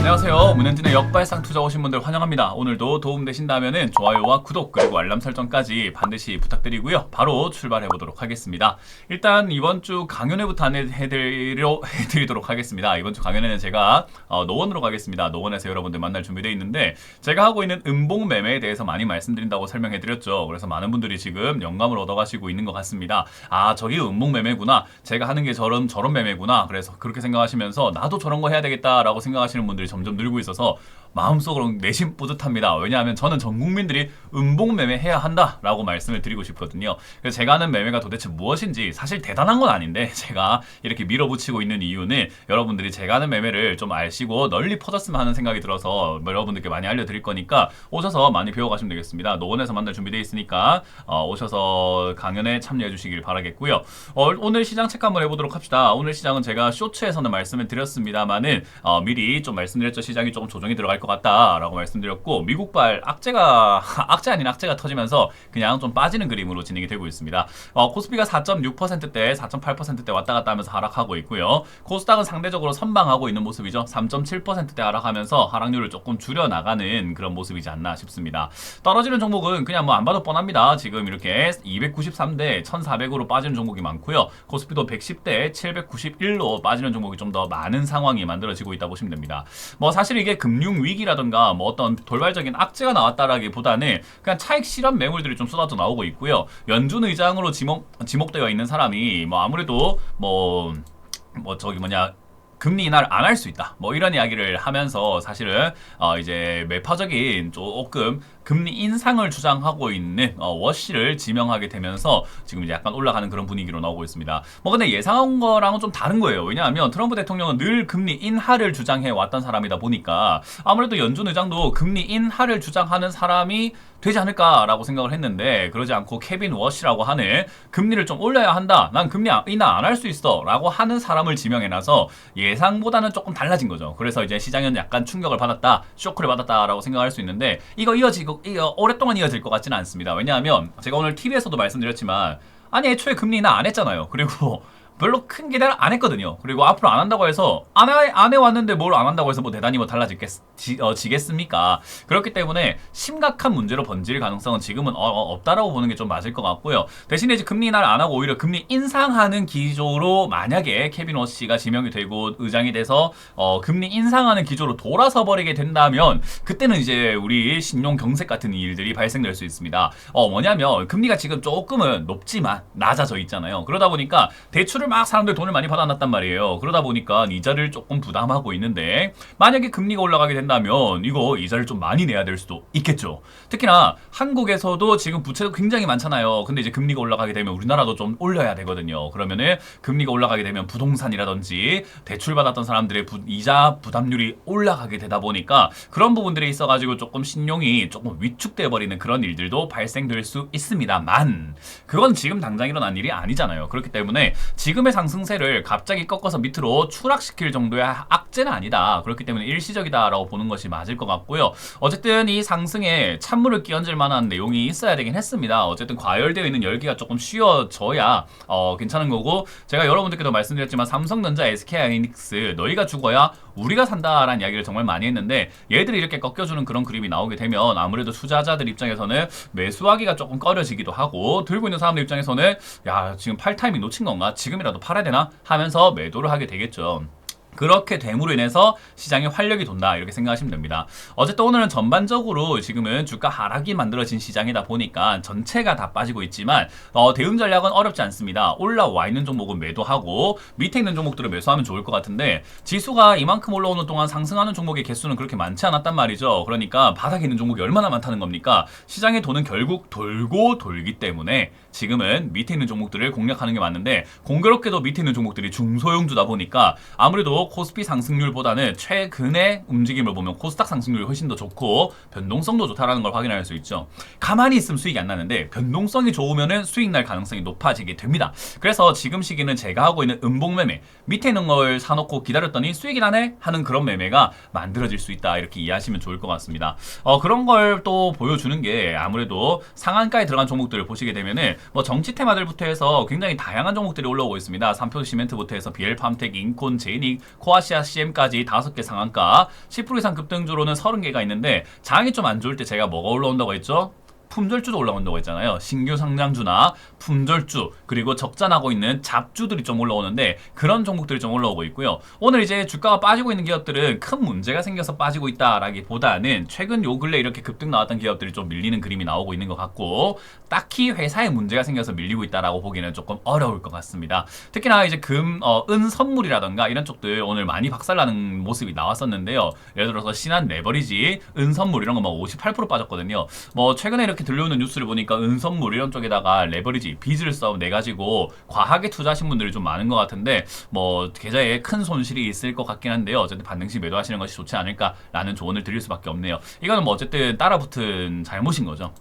안녕하세요. 문현진의 역발상 투자 오신 분들 환영합니다. 오늘도 도움되신다면 좋아요와 구독 그리고 알람 설정까지 반드시 부탁드리고요. 바로 출발해 보도록 하겠습니다. 일단 이번 주 강연회부터 해드리도록 하겠습니다. 이번 주 강연회는 제가 노원으로 가겠습니다. 노원에서 여러분들 만날 준비되어 있는데 제가 하고 있는 음봉 매매에 대해서 많이 말씀드린다고 설명해 드렸죠. 그래서 많은 분들이 지금 영감을 얻어가시고 있는 것 같습니다. 아, 저기 음봉 매매구나. 제가 하는 게 저런 매매구나. 그래서 그렇게 생각하시면서 나도 저런 거 해야 되겠다라고 생각하시는 분들이 점점 늘고 있어서 마음속으로 내심 뿌듯합니다. 왜냐하면 저는 전 국민들이 음봉 매매 해야 한다라고 말씀을 드리고 싶거든요. 그래서 제가 하는 매매가 도대체 무엇인지 사실 대단한 건 아닌데 제가 이렇게 밀어붙이고 있는 이유는 여러분들이 제가 하는 매매를 좀 아시고 널리 퍼졌으면 하는 생각이 들어서 여러분들께 많이 알려드릴 거니까 오셔서 많이 배워가시면 되겠습니다. 노원에서 만날 준비되어 있으니까 오셔서 강연에 참여해 주시길 바라겠고요. 오늘 시장 체크 한번 해보도록 합시다. 오늘 시장은 제가 쇼츠에서는 말씀을 드렸습니다만은 미리 좀 말씀드렸죠. 시장이 조금 조정이 들어갈 것 같다라고 말씀드렸고 미국발 악재가 터지면서 그냥 좀 빠지는 그림으로 진행이 되고 있습니다. 코스피가 4.6%대, 4.8%대 왔다 갔다 하면서 하락하고 있고요. 코스닥은 상대적으로 선방하고 있는 모습이죠. 3.7%대 하락하면서 하락률을 조금 줄여나가는 그런 모습이지 않나 싶습니다. 떨어지는 종목은 그냥 뭐 안 봐도 뻔합니다. 지금 이렇게 293대 1400으로 빠지는 종목이 많고요. 코스피도 110대 791로 빠지는 종목이 좀 더 많은 상황이 만들어지고 있다 보시면 됩니다. 뭐 사실 이게 금융 위기라든가 뭐 어떤 돌발적인 악재가 나왔다라기보다는 그냥 차익 실현 매물들이 좀 쏟아져 나오고 있고요. 연준 의장으로 지목되어 있는 사람이 뭐 아무래도 금리 인하를 안 할 수 있다. 뭐 이런 이야기를 하면서 사실은 이제 매파적인 조금 금리 인상을 주장하고 있는 워시를 지명하게 되면서 지금 이제 약간 올라가는 그런 분위기로 나오고 있습니다. 뭐 근데 예상한 거랑은 좀 다른 거예요. 왜냐하면 트럼프 대통령은 늘 금리 인하를 주장해 왔던 사람이다 보니까 아무래도 연준 의장도 금리 인하를 주장하는 사람이 되지 않을까라고 생각을 했는데 그러지 않고 케빈 워시라고 하는 금리를 좀 올려야 한다. 난 금리 인하 안 할 수 있어 라고 하는 사람을 지명해놔서 예상보다는 조금 달라진 거죠. 그래서 이제 시장은 약간 충격을 받았다, 쇼크를 받았다라고 생각할 수 있는데 이거 오랫동안 이어질 것 같지는 않습니다. 왜냐하면 제가 오늘 TV에서도 말씀드렸지만 아니 애초에 금리 인하 안 했잖아요. 그리고 별로 큰 기대를 안 했거든요. 그리고 앞으로 안 한다고 해서 안 해왔는데 뭘 안 한다고 해서 뭐 대단히 뭐 달라지겠습니까? 그렇기 때문에 심각한 문제로 번질 가능성은 지금은 없다라고 보는 게 좀 맞을 것 같고요. 대신에 이제 금리 인하를 안 하고 오히려 금리 인상하는 기조로 만약에 케빈 워시가 지명이 되고 의장이 돼서 금리 인상하는 기조로 돌아서 버리게 된다면 그때는 이제 우리 신용 경색 같은 일들이 발생될 수 있습니다. 뭐냐면 금리가 지금 조금은 높지만 낮아져 있잖아요. 그러다 보니까 대출을 막 사람들 돈을 많이 받아놨단 말이에요. 그러다 보니까 이자를 조금 부담하고 있는데 만약에 금리가 올라가게 된다면 이거 이자를 좀 많이 내야 될 수도 있겠죠. 특히나 한국에서도 지금 부채도 굉장히 많잖아요. 근데 이제 금리가 올라가게 되면 우리나라도 좀 올려야 되거든요. 그러면은 금리가 올라가게 되면 부동산이라든지 대출 받았던 사람들의 이자 부담률이 올라가게 되다 보니까 그런 부분들에 있어가지고 조금 신용이 조금 위축돼 버리는 그런 일들도 발생될 수 있습니다만 그건 지금 당장 일어난 일이 아니잖아요. 그렇기 때문에 지금의 상승세를 갑자기 꺾어서 밑으로 추락시킬 정도의 악재는 아니다. 그렇기 때문에 일시적이다라고 보는 것이 맞을 것 같고요. 어쨌든 이 상승에 찬물을 끼얹을 만한 내용이 있어야 되긴 했습니다. 어쨌든 과열되어 있는 열기가 조금 쉬어져야 괜찮은 거고 제가 여러분들께도 말씀드렸지만 삼성전자, SK하이닉스 너희가 죽어야 우리가 산다라는 이야기를 정말 많이 했는데 얘들이 이렇게 꺾여주는 그런 그림이 나오게 되면 아무래도 투자자들 입장에서는 매수하기가 조금 꺼려지기도 하고 들고 있는 사람들 입장에서는 야 지금 팔 타이밍 놓친 건가? 지금이라도 팔아야 되나? 하면서 매도를 하게 되겠죠. 그렇게 됨으로 인해서 시장에 활력이 돈다 이렇게 생각하시면 됩니다. 어쨌든 오늘은 전반적으로 지금은 주가 하락이 만들어진 시장이다 보니까 전체가 다 빠지고 있지만 대응 전략은 어렵지 않습니다. 올라와 있는 종목은 매도하고 밑에 있는 종목들을 매수하면 좋을 것 같은데 지수가 이만큼 올라오는 동안 상승하는 종목의 개수는 그렇게 많지 않았단 말이죠. 그러니까 바닥에 있는 종목이 얼마나 많다는 겁니까? 시장의 돈은 결국 돌고 돌기 때문에 지금은 밑에 있는 종목들을 공략하는 게 맞는데 공교롭게도 밑에 있는 종목들이 중소형주다 보니까 아무래도 코스피 상승률보다는 최근의 움직임을 보면 코스닥 상승률이 훨씬 더 좋고 변동성도 좋다라는 걸 확인할 수 있죠. 가만히 있으면 수익이 안 나는데 변동성이 좋으면은 수익 날 가능성이 높아지게 됩니다. 그래서 지금 시기는 제가 하고 있는 음봉 매매, 밑에 있는 걸 사놓고 기다렸더니 수익이 나네 하는 그런 매매가 만들어질 수 있다, 이렇게 이해하시면 좋을 것 같습니다. 그런 걸 또 보여주는 게 아무래도 상한가에 들어간 종목들을 보시게 되면은 뭐 정치 테마들부터 해서 굉장히 다양한 종목들이 올라오고 있습니다. 삼표 시멘트부터 해서 BL팜텍, 인콘, 제이닉, 코아시아 CM까지 5개 상한가, 10% 이상 급등주로는 30개가 있는데 장이 좀 안 좋을 때 제가 뭐가 올라온다고 했죠? 품절주도 올라온다고 했잖아요. 신규 상장주나 품절주, 그리고 적자나고 있는 잡주들이 좀 올라오는데 그런 종목들이 좀 올라오고 있고요. 오늘 이제 주가가 빠지고 있는 기업들은 큰 문제가 생겨서 빠지고 있다라기보다는 최근 요 근래 이렇게 급등 나왔던 기업들이 좀 밀리는 그림이 나오고 있는 것 같고, 딱히 회사에 문제가 생겨서 밀리고 있다라고 보기는 조금 어려울 것 같습니다. 특히나 이제 은 선물이라던가 이런 쪽들 오늘 많이 박살나는 모습이 나왔었는데요. 예를 들어서 신한 레버리지, 은 선물 이런 거 막 58% 빠졌거든요. 뭐 최근에 이렇게 들려오는 뉴스를 보니까 은선물 이런 쪽에다가 레버리지, 빚을 내가지고 과하게 투자하신 분들이 좀 많은 것 같은데 뭐 계좌에 큰 손실이 있을 것 같긴 한데요. 어쨌든 반등시 매도하시는 것이 좋지 않을까라는 조언을 드릴 수밖에 없네요. 이거는 뭐 어쨌든 따라붙은 잘못인 거죠.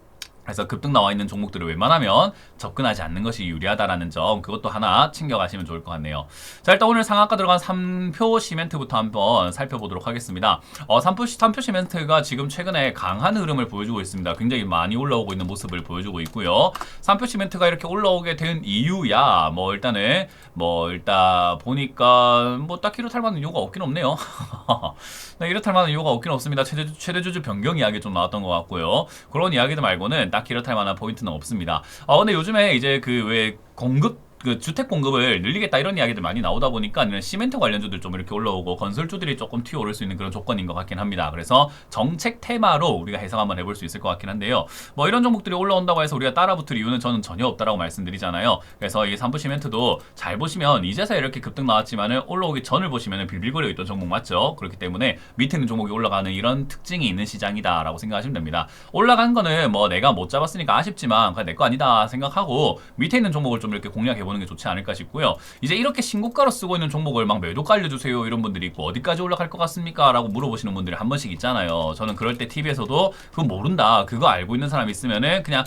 그래서 급등 나와 있는 종목들을 웬만하면 접근하지 않는 것이 유리하다라는 점, 그것도 하나 챙겨가시면 좋을 것 같네요. 자, 일단 오늘 상한가 들어간 3표 시멘트부터 한번 살펴보도록 하겠습니다. 3표 시멘트가 지금 최근에 강한 흐름을 보여주고 있습니다. 굉장히 많이 올라오고 있는 모습을 보여주고 있고요. 3표 시멘트가 이렇게 올라오게 된 이유야 일단 보니까 딱히 이렇다 할 만한 이유가 없긴 없네요. 네, 이렇다 할 만한 이유가 없긴 없습니다. 최대주주 변경 이야기 좀 나왔던 것 같고요. 그런 이야기들 말고는 딱히 이렇다 할 만한 포인트는 없습니다. 근데 요즘에 이제 주택 공급을 늘리겠다 이런 이야기들 많이 나오다 보니까 시멘트 관련주들 좀 이렇게 올라오고 건설주들이 조금 튀어오를 수 있는 그런 조건인 것 같긴 합니다. 그래서 정책 테마로 우리가 해석 한번 해볼 수 있을 것 같긴 한데요. 이런 종목들이 올라온다고 해서 우리가 따라붙을 이유는 저는 전혀 없다라고 말씀드리잖아요. 그래서 이 삼부 시멘트도 잘 보시면 이제서야 이렇게 급등 나왔지만은 올라오기 전을 보시면은 빌빌거려 있던 종목 맞죠? 그렇기 때문에 밑에 있는 종목이 올라가는 이런 특징이 있는 시장이다라고 생각하시면 됩니다. 올라간 거는 내가 못 잡았으니까 아쉽지만 그냥 내 거 아니다 생각하고 밑에 있는 종목을 좀 이렇게 공략해 보는 게 좋지 않을까 싶고요. 이제 이렇게 신고가로 쓰고 있는 종목을 막 매도가 알려주세요 이런 분들이 있고, 어디까지 올라갈 것 같습니까? 라고 물어보시는 분들이 한 번씩 있잖아요. 저는 그럴 때 TV에서도 그거 모른다, 그거 알고 있는 사람 있으면은 그냥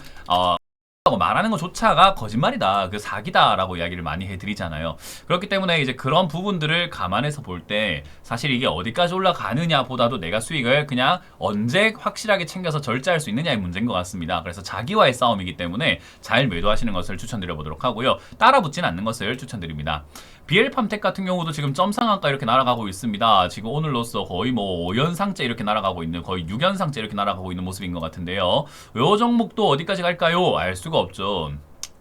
라고 말하는 것조차가 거짓말이다, 그 사기다라고 이야기를 많이 해드리잖아요. 그렇기 때문에 이제 그런 부분들을 감안해서 볼 때 사실 이게 어디까지 올라가느냐 보다도 내가 수익을 그냥 언제 확실하게 챙겨서 절제할 수 있느냐의 문제인 것 같습니다. 그래서 자기와의 싸움이기 때문에 잘 매도하시는 것을 추천드려 보도록 하고요. 따라붙진 않는 것을 추천드립니다. BL팜텍 같은 경우도 지금 점상한가 이렇게 날아가고 있습니다. 지금 오늘로써 거의 5연상째 이렇게 날아가고 있는, 거의 6연상째 이렇게 날아가고 있는 모습인 것 같은데요. 요 종목도 어디까지 갈까요? 알 수가 없죠.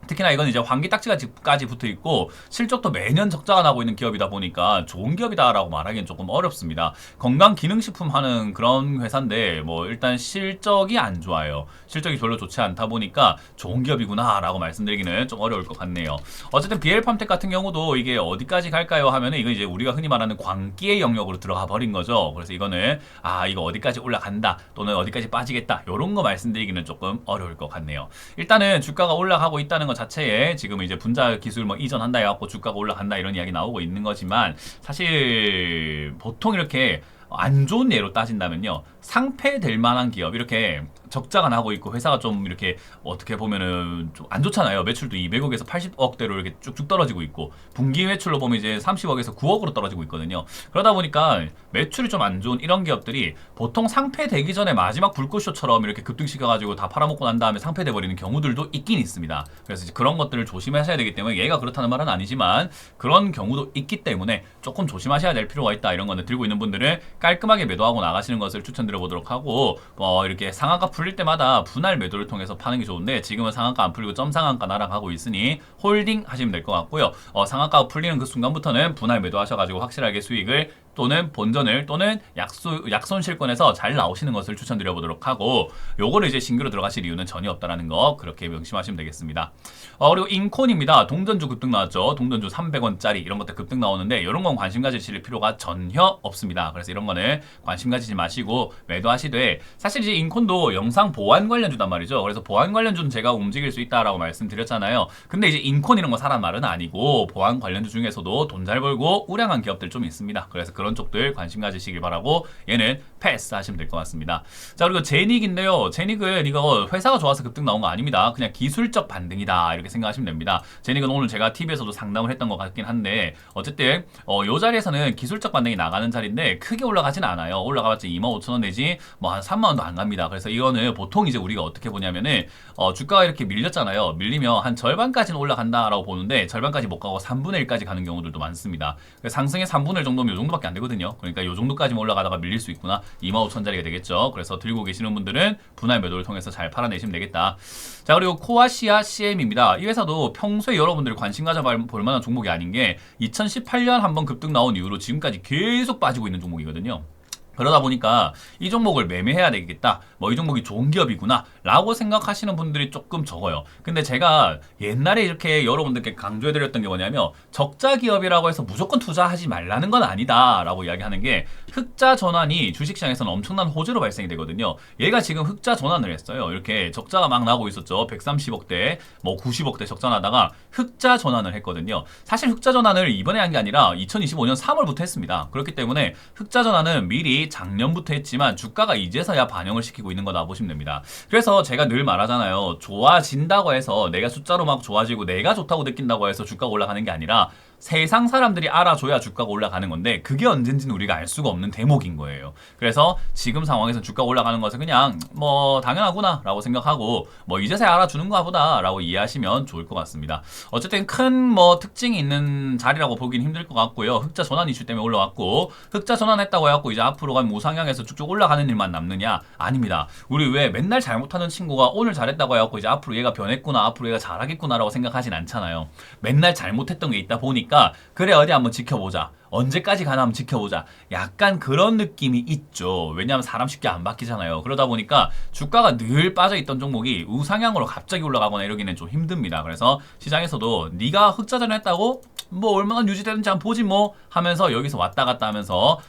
특히나 이건 이제 환기 딱지까지 붙어 있고 실적도 매년 적자가 나고 있는 기업이다 보니까 좋은 기업이다라고 말하기는 조금 어렵습니다. 건강기능식품 하는 그런 회사인데 일단 실적이 안 좋아요. 실적이 별로 좋지 않다 보니까 좋은 기업이구나라고 말씀드리기는 좀 어려울 것 같네요. 어쨌든 BL팜텍 같은 경우도 이게 어디까지 갈까요 하면은 이건 이제 우리가 흔히 말하는 광기의 영역으로 들어가 버린 거죠. 그래서 이거는 이거 어디까지 올라간다 또는 어디까지 빠지겠다 이런 거 말씀드리기는 조금 어려울 것 같네요. 일단은 주가가 올라가고 있다는 것 자체에 지금 이제 분자 기술 이전한다 해갖고 주가가 올라간다 이런 이야기 나오고 있는 거지만, 사실 보통 이렇게 안 좋은 예로 따진다면요, 상폐될 만한 기업, 이렇게 적자가 나고 있고 회사가 좀 이렇게 어떻게 보면은 좀 안 좋잖아요. 매출도 200억에서 80억대로 이렇게 쭉쭉 떨어지고 있고, 분기 매출로 보면 이제 30억에서 9억으로 떨어지고 있거든요. 그러다 보니까 매출이 좀 안 좋은 이런 기업들이 보통 상폐되기 전에 마지막 불꽃쇼처럼 이렇게 급등시켜가지고 다 팔아먹고 난 다음에 상폐돼 버리는 경우들도 있긴 있습니다. 그래서 이제 그런 것들을 조심하셔야 되기 때문에, 얘가 그렇다는 말은 아니지만 그런 경우도 있기 때문에 조금 조심하셔야 될 필요가 있다. 이런 거는 들고 있는 분들은 깔끔하게 매도하고 나가시는 것을 추천드려 보도록 하고, 이렇게 상한가 풀릴 때마다 분할 매도를 통해서 파는 게 좋은데, 지금은 상한가 안 풀리고 점상한가 날아가고 있으니 홀딩 하시면 될 것 같고요. 상한가가 풀리는 그 순간부터는 분할 매도하셔가지고 확실하게 수익을 또는 본전을 또는 약손실권에서 잘 나오시는 것을 추천드려보도록 하고, 요거를 이제 신규로 들어가실 이유는 전혀 없다라는 거 그렇게 명심하시면 되겠습니다. 그리고 인콘입니다. 동전주 급등 나왔죠. 동전주 300원짜리 이런 것들 급등 나오는데 이런 건 관심 가지실 필요가 전혀 없습니다. 그래서 이런 거는 관심 가지지 마시고 매도하시되, 사실 이제 인콘도 영상 보안 관련주단 말이죠. 그래서 보안 관련주는 제가 움직일 수 있다라고 말씀드렸잖아요. 근데 이제 인콘 이런 거 사란 말은 아니고 보안 관련주 중에서도 돈 잘 벌고 우량한 기업들 좀 있습니다. 그래서 그런 쪽들 관심 가지시길 바라고 얘는 패스 하시면 될 것 같습니다. 자, 그리고 제닉인데요. 제닉은 이거 회사가 좋아서 급등 나온 거 아닙니다. 그냥 기술적 반등이다 이렇게 생각하시면 됩니다. 제닉은 오늘 제가 TV에서도 상담을 했던 것 같긴 한데, 어쨌든 요 자리에서는 기술적 반등이 나가는 자리인데 크게 올라가진 않아요. 올라가봤자 25,000원 내지 뭐 한 3만원도 안 갑니다. 그래서 이거는 보통 이제 우리가 어떻게 보냐면은 주가가 이렇게 밀렸잖아요. 밀리면 한 절반까지는 올라간다라고 보는데 절반까지 못 가고 3분의 1까지 가는 경우들도 많습니다. 상승의 3분의 1 정도면 요 정도밖에 안 되거든요. 그러니까 요 정도까지만 올라가다가 밀릴 수 있구나. 25,000짜리가 되겠죠. 그래서 들고 계시는 분들은 분할 매도를 통해서 잘 팔아내시면 되겠다. 자, 그리고 코아시아 CM입니다. 이 회사도 평소에 여러분들이 관심 가져볼 만한 종목이 아닌 게 2018년 한번 급등 나온 이후로 지금까지 계속 빠지고 있는 종목이거든요. 그러다 보니까 이 종목을 매매해야 되겠다, 뭐 이 종목이 좋은 기업이구나 라고 생각하시는 분들이 조금 적어요. 근데 제가 옛날에 이렇게 여러분들께 강조해드렸던 게 뭐냐면, 적자 기업이라고 해서 무조건 투자하지 말라는 건 아니다 라고 이야기하는 게, 흑자 전환이 주식시장에서는 엄청난 호재로 발생이 되거든요. 얘가 지금 흑자 전환을 했어요. 이렇게 적자가 막 나고 있었죠. 130억대 뭐 90억대 적자 나다가 흑자 전환을 했거든요. 사실 흑자 전환을 이번에 한 게 아니라 2025년 3월부터 했습니다. 그렇기 때문에 흑자 전환은 미리 작년부터 했지만 주가가 이제서야 반영을 시키고 있는 거다 보시면 됩니다. 그래서 제가 늘 말하잖아요. 좋아진다고 해서 내가 숫자로 막 좋아지고 내가 좋다고 느낀다고 해서 주가가 올라가는 게 아니라 세상 사람들이 알아줘야 주가가 올라가는 건데, 그게 언젠지는 우리가 알 수가 없는 대목인 거예요. 그래서 지금 상황에서 주가가 올라가는 것은 그냥 뭐 당연하구나 라고 생각하고, 뭐 이제서야 알아주는가 보다 라고 이해하시면 좋을 것 같습니다. 어쨌든 큰 뭐 특징이 있는 자리라고 보긴 힘들 것 같고요. 흑자 전환 이슈 때문에 올라왔고, 흑자 전환했다고 해갖고 이제 앞으로 간 우상향에서 쭉쭉 올라가는 일만 남느냐? 아닙니다. 우리 왜 맨날 잘못하는 친구가 오늘 잘했다고 해갖고 이제 앞으로 얘가 변했구나, 앞으로 얘가 잘하겠구나 라고 생각하진 않잖아요. 맨날 잘못했던 게 있다 보니까 그래 어디 한번 지켜보자, 언제까지 가나 한번 지켜보자, 약간 그런 느낌이 있죠. 왜냐하면 사람 쉽게 안 바뀌잖아요. 그러다 보니까 주가가 늘 빠져있던 종목이 우상향으로 갑자기 올라가거나 이러기는 좀 힘듭니다. 그래서 시장에서도 네가 흑자전을 했다고 뭐 얼마나 유지되는지 한번 보지 뭐 하면서 여기서 왔다 갔다 하면서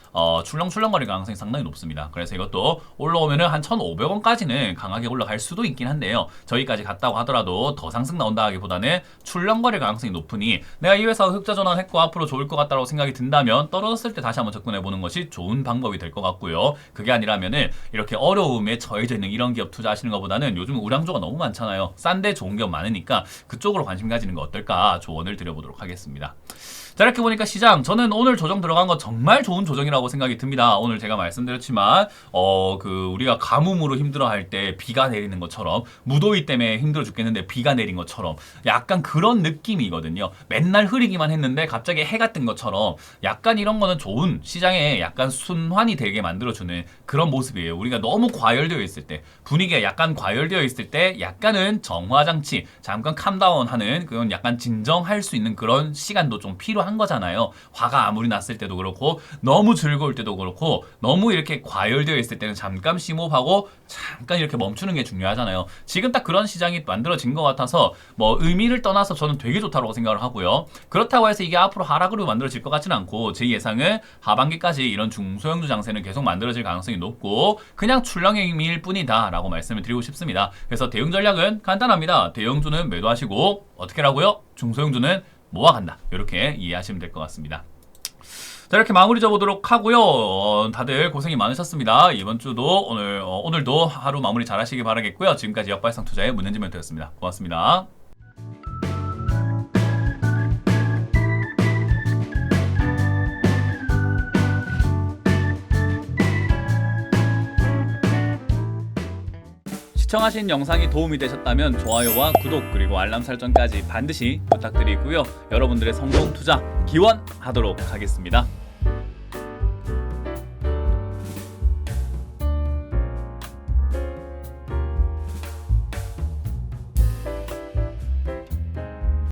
출렁출렁거릴 가능성이 상당히 높습니다. 그래서 이것도 올라오면은 한 1,500원까지는 강하게 올라갈 수도 있긴 한데요. 저기까지 갔다고 하더라도 더 상승 나온다 하기보다는 출렁거릴 가능성이 높으니, 내가 이 회사가 흑자 전환했고 앞으로 좋을 것 같다고 생각이 든다면 떨어졌을 때 다시 한번 접근해보는 것이 좋은 방법이 될 것 같고요. 그게 아니라면은 이렇게 어려움에 처해져 있는 이런 기업 투자하시는 것보다는 요즘 우량주가 너무 많잖아요. 싼데 좋은 기업 많으니까 그쪽으로 관심 가지는 거 어떨까 조언을 드려보도록 하겠습니다. 자, 이렇게 보니까 시장, 저는 오늘 조정 들어간 거 정말 좋은 조정이라고 생각이 듭니다. 오늘 제가 말씀드렸지만 우리가 가뭄으로 힘들어할 때 비가 내리는 것처럼, 무더위 때문에 힘들어 죽겠는데 비가 내린 것처럼 약간 그런 느낌이거든요. 맨날 흐리기만 했는데 갑자기 해가 뜬 것처럼 약간 이런 거는 좋은, 시장에 약간 순환이 되게 만들어주는 그런 모습이에요. 우리가 너무 과열되어 있을 때, 분위기가 약간 과열되어 있을 때 약간은 정화장치, 잠깐 캄다운하는 그런 약간 진정할 수 있는 그런 시간도 좀 필요한 거잖아요. 화가 아무리 났을 때도 그렇고, 너무 즐거울 때도 그렇고, 너무 이렇게 과열되어 있을 때는 잠깐 심호흡하고 잠깐 이렇게 멈추는 게 중요하잖아요. 지금 딱 그런 시장이 만들어진 것 같아서 뭐 의미를 떠나서 저는 되게 좋다고 생각을 하고요. 그렇다고 해서 이게 앞으로 하락으로 만들어질 것 같지는 않고, 제 예상은 하반기까지 이런 중소형주 장세는 계속 만들어질 가능성이 높고 그냥 출렁임일 뿐이다 라고 말씀을 드리고 싶습니다. 그래서 대응 전략은 간단합니다. 대형주는 매도하시고, 어떻게 라고요? 중소형주는 모아간다, 이렇게 이해하시면 될 것 같습니다. 자, 이렇게 마무리 져보도록 하고요. 다들 고생이 많으셨습니다. 이번 주도 오늘도 하루 마무리 잘 하시길 바라겠고요. 지금까지 역발상 투자의 문현진 멘토였습니다. 고맙습니다. 시청하신 영상이 도움이 되셨다면 좋아요와 구독 그리고 알람 설정까지 반드시 부탁드리고요. 여러분들의 성공 투자 기원하도록 하겠습니다.